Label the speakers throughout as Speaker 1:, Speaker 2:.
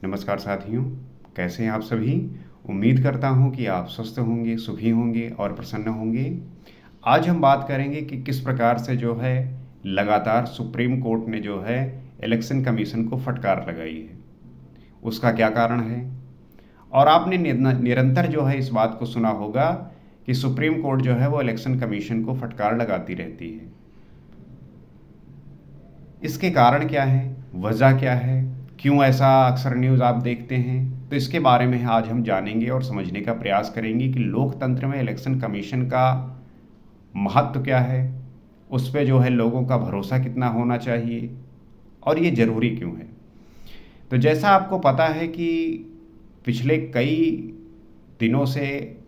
Speaker 1: नमस्कार साथियों, कैसे हैं आप सभी। उम्मीद करता हूं कि आप स्वस्थ होंगे, सुखी होंगे और प्रसन्न होंगे। आज हम बात करेंगे कि किस प्रकार से जो है लगातार सुप्रीम कोर्ट ने जो है इलेक्शन कमीशन को फटकार लगाई है, उसका क्या कारण है। और आपने निरंतर जो है इस बात को सुना होगा कि सुप्रीम कोर्ट जो है वो इलेक्शन कमीशन को फटकार लगाती रहती है। इसके कारण क्या है, वजह क्या है, क्यों ऐसा अक्सर न्यूज़ आप देखते हैं, तो इसके बारे में आज हम जानेंगे और समझने का प्रयास करेंगे कि लोकतंत्र में इलेक्शन कमीशन का महत्व क्या है, उस पे जो है लोगों का भरोसा कितना होना चाहिए और ये ज़रूरी क्यों है। तो जैसा आपको पता है कि पिछले कई दिनों से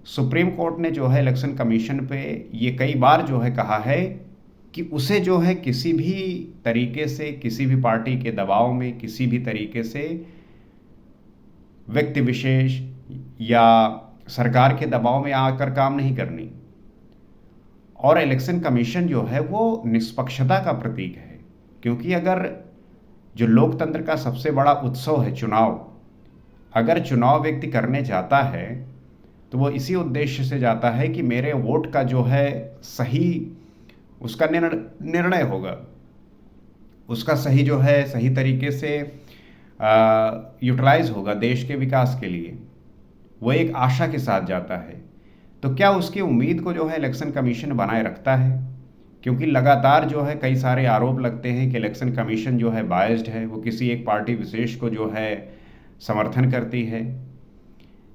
Speaker 1: सुप्रीम कोर्ट ने जो है इलेक्शन कमीशन पे ये कई बार जो है कहा है कि उसे जो है किसी भी तरीके से, किसी भी पार्टी के दबाव में, किसी भी तरीके से व्यक्ति विशेष या सरकार के दबाव में आकर काम नहीं करनी। और इलेक्शन कमीशन जो है वो निष्पक्षता का प्रतीक है, क्योंकि अगर जो लोकतंत्र का सबसे बड़ा उत्सव है चुनाव, अगर चुनाव व्यक्ति करने जाता है तो वो इसी उद्देश्य से जाता है कि मेरे वोट का जो है सही उसका निर्णय होगा, उसका सही जो है सही तरीके से यूटिलाइज होगा देश के विकास के लिए। वो एक आशा के साथ जाता है। तो क्या उसकी उम्मीद को जो है इलेक्शन कमीशन बनाए रखता है? क्योंकि लगातार जो है कई सारे आरोप लगते हैं कि इलेक्शन कमीशन जो है बायस्ड है, वो किसी एक पार्टी विशेष को जो है समर्थन करती है।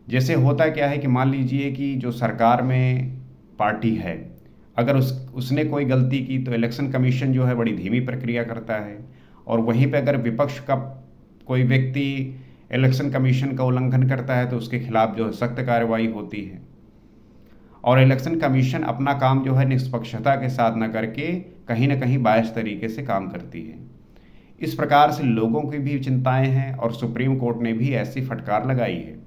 Speaker 1: जैसे होता क्या है कि मान लीजिए कि जो सरकार में पार्टी है, अगर उसने कोई गलती की तो इलेक्शन कमीशन जो है बड़ी धीमी प्रक्रिया करता है, और वहीं पे अगर विपक्ष का कोई व्यक्ति इलेक्शन कमीशन का उल्लंघन करता है तो उसके खिलाफ जो है सख्त कार्रवाई होती है। और इलेक्शन कमीशन अपना काम जो है निष्पक्षता के साथ न करके कहीं ना कहीं बायस तरीके से काम करती है। इस प्रकार से लोगों की भी चिंताएं हैं और सुप्रीम कोर्ट ने भी ऐसी फटकार लगाई है।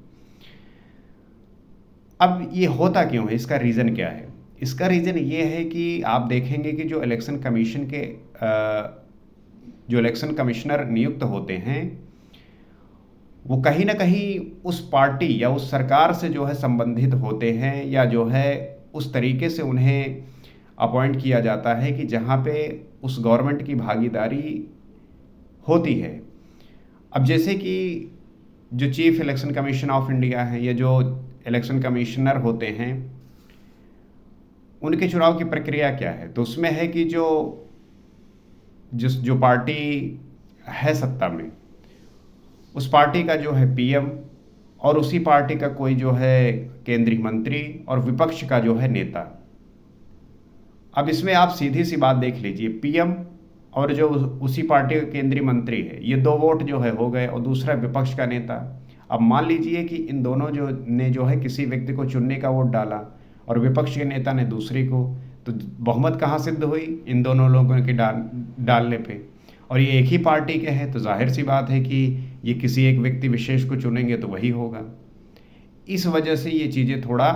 Speaker 1: अब ये होता क्यों है, इसका रीज़न क्या है? इसका रीज़न ये है कि आप देखेंगे कि जो इलेक्शन कमीशन के जो इलेक्शन कमिश्नर नियुक्त होते हैं वो कहीं ना कहीं उस पार्टी या उस सरकार से जो है संबंधित होते हैं, या जो है उस तरीके से उन्हें अपॉइंट किया जाता है कि जहाँ पे उस गवर्नमेंट की भागीदारी होती है। अब जैसे कि जो chief election commission of India है या जो इलेक्शन कमिश्नर होते हैं, उनके चुनाव की प्रक्रिया क्या है? तो उसमें है कि जो पार्टी है सत्ता में, उस पार्टी का जो है पीएम और उसी पार्टी का कोई जो है केंद्रीय मंत्री और विपक्ष का जो है नेता। अब इसमें आप सीधी सी बात देख लीजिए, पीएम और जो उसी पार्टी का केंद्रीय मंत्री है, ये दो वोट जो है हो गए, और दूसरा विपक्ष का नेता। अब मान लीजिए कि इन दोनों जो है किसी व्यक्ति को चुनने का वोट डाला और विपक्ष के नेता ने दूसरे को, तो बहुमत कहाँ सिद्ध हुई? इन दोनों लोगों के डालने पे। और ये एक ही पार्टी के हैं तो जाहिर सी बात है कि ये किसी एक व्यक्ति विशेष को चुनेंगे तो वही होगा। इस वजह से ये चीज़ें थोड़ा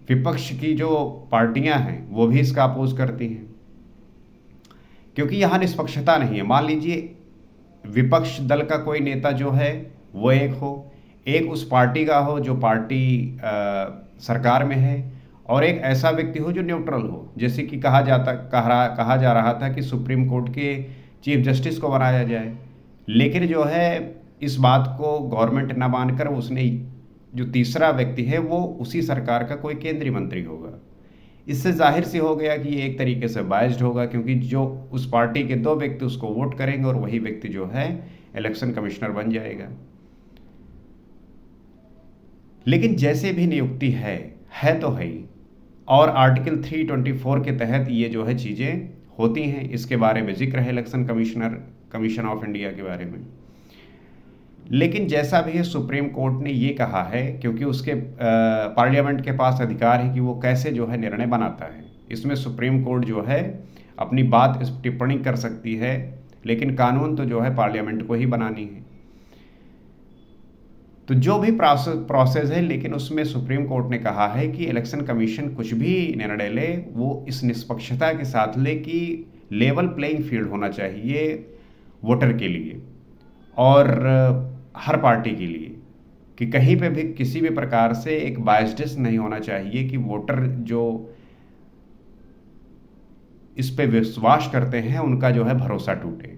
Speaker 1: विपक्ष की जो पार्टियां हैं वो भी इसका अपोज करती हैं, क्योंकि यहाँ निष्पक्षता नहीं है। मान लीजिए विपक्ष दल का कोई नेता जो है वो एक हो, एक उस पार्टी का हो जो पार्टी सरकार में है, और एक ऐसा व्यक्ति हो जो न्यूट्रल हो। जैसे कि कहा जा रहा था कि सुप्रीम कोर्ट के चीफ जस्टिस को बनाया जाए, लेकिन जो है इस बात को गवर्नमेंट न मानकर उसने जो तीसरा व्यक्ति है वो उसी सरकार का कोई केंद्रीय मंत्री होगा। इससे जाहिर सी हो गया कि ये एक तरीके से बायस्ड होगा, क्योंकि जो उस पार्टी के दो व्यक्ति उसको वोट करेंगे और वही व्यक्ति जो है इलेक्शन कमिश्नर बन जाएगा। लेकिन जैसे भी नियुक्ति है तो है ही, और आर्टिकल 324 के तहत ये जो है चीज़ें होती हैं। इसके बारे में जिक्र है इलेक्शन कमीशन ऑफ इंडिया के बारे में। लेकिन जैसा भी है, सुप्रीम कोर्ट ने ये कहा है, क्योंकि उसके पार्लियामेंट के पास अधिकार है कि वो कैसे जो है निर्णय बनाता है। इसमें सुप्रीम कोर्ट जो है अपनी बात इस टिप्पणी कर सकती है, लेकिन कानून तो जो है पार्लियामेंट को ही बनानी है। तो जो भी प्रोसेस है, लेकिन उसमें सुप्रीम कोर्ट ने कहा है कि इलेक्शन कमीशन कुछ भी निर्णय ले वो इस निष्पक्षता के साथ ले कि लेवल प्लेइंग फील्ड होना चाहिए वोटर के लिए। और हर पार्टी के लिए कि कहीं पे भी किसी भी प्रकार से एक बायस्ड नहीं होना चाहिए कि वोटर जो इस पे विश्वास करते हैं उनका जो है भरोसा टूटे।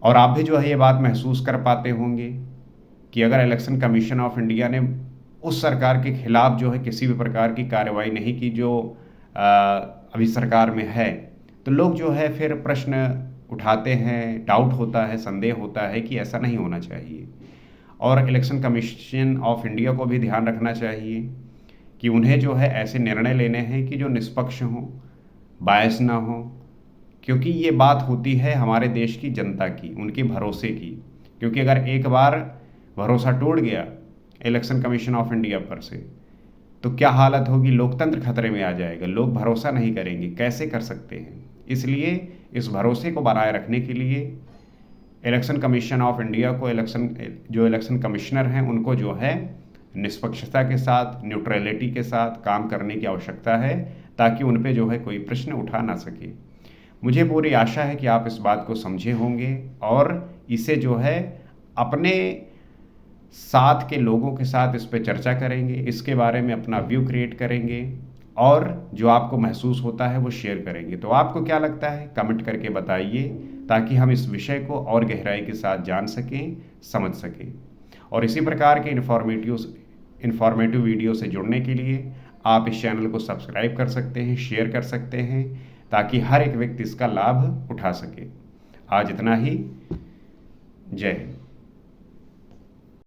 Speaker 1: और आप भी जो है ये बात महसूस कर पाते होंगे कि अगर इलेक्शन कमीशन ऑफ इंडिया ने उस सरकार के खिलाफ जो है किसी भी प्रकार की कार्रवाई नहीं की जो अभी सरकार में है, तो लोग जो है फिर प्रश्न उठाते हैं, डाउट होता है, संदेह होता है कि ऐसा नहीं होना चाहिए। और इलेक्शन कमीशन ऑफ इंडिया को भी ध्यान रखना चाहिए कि उन्हें जो है ऐसे निर्णय लेने हैं कि जो निष्पक्ष हों, बायस ना हो, क्योंकि ये बात होती है हमारे देश की जनता की, उनके भरोसे की। क्योंकि अगर एक बार भरोसा टूट गया इलेक्शन कमीशन ऑफ इंडिया पर से, तो क्या हालत होगी, लोकतंत्र खतरे में आ जाएगा, लोग भरोसा नहीं करेंगे, कैसे कर सकते हैं। इसलिए इस भरोसे को बनाए रखने के लिए इलेक्शन कमीशन ऑफ इंडिया को इलेक्शन कमिश्नर हैं उनको जो है निष्पक्षता के साथ, न्यूट्रलिटी के साथ काम करने की आवश्यकता है, ताकि उन पे जो है कोई प्रश्न उठा ना सके। मुझे पूरी आशा है कि आप इस बात को समझे होंगे और इसे जो है अपने साथ के लोगों के साथ इस पे चर्चा करेंगे, इसके बारे में अपना व्यू क्रिएट करेंगे और जो आपको महसूस होता है वो शेयर करेंगे। तो आपको क्या लगता है कमेंट करके बताइए, ताकि हम इस विषय को और गहराई के साथ जान सकें, समझ सकें। और इसी प्रकार के इन्फॉर्मेटिव वीडियो से जुड़ने के लिए आप इस चैनल को सब्सक्राइब कर सकते हैं, शेयर कर सकते हैं, ताकि हर एक व्यक्ति इसका लाभ उठा सके। आज इतना ही। जय हिंद।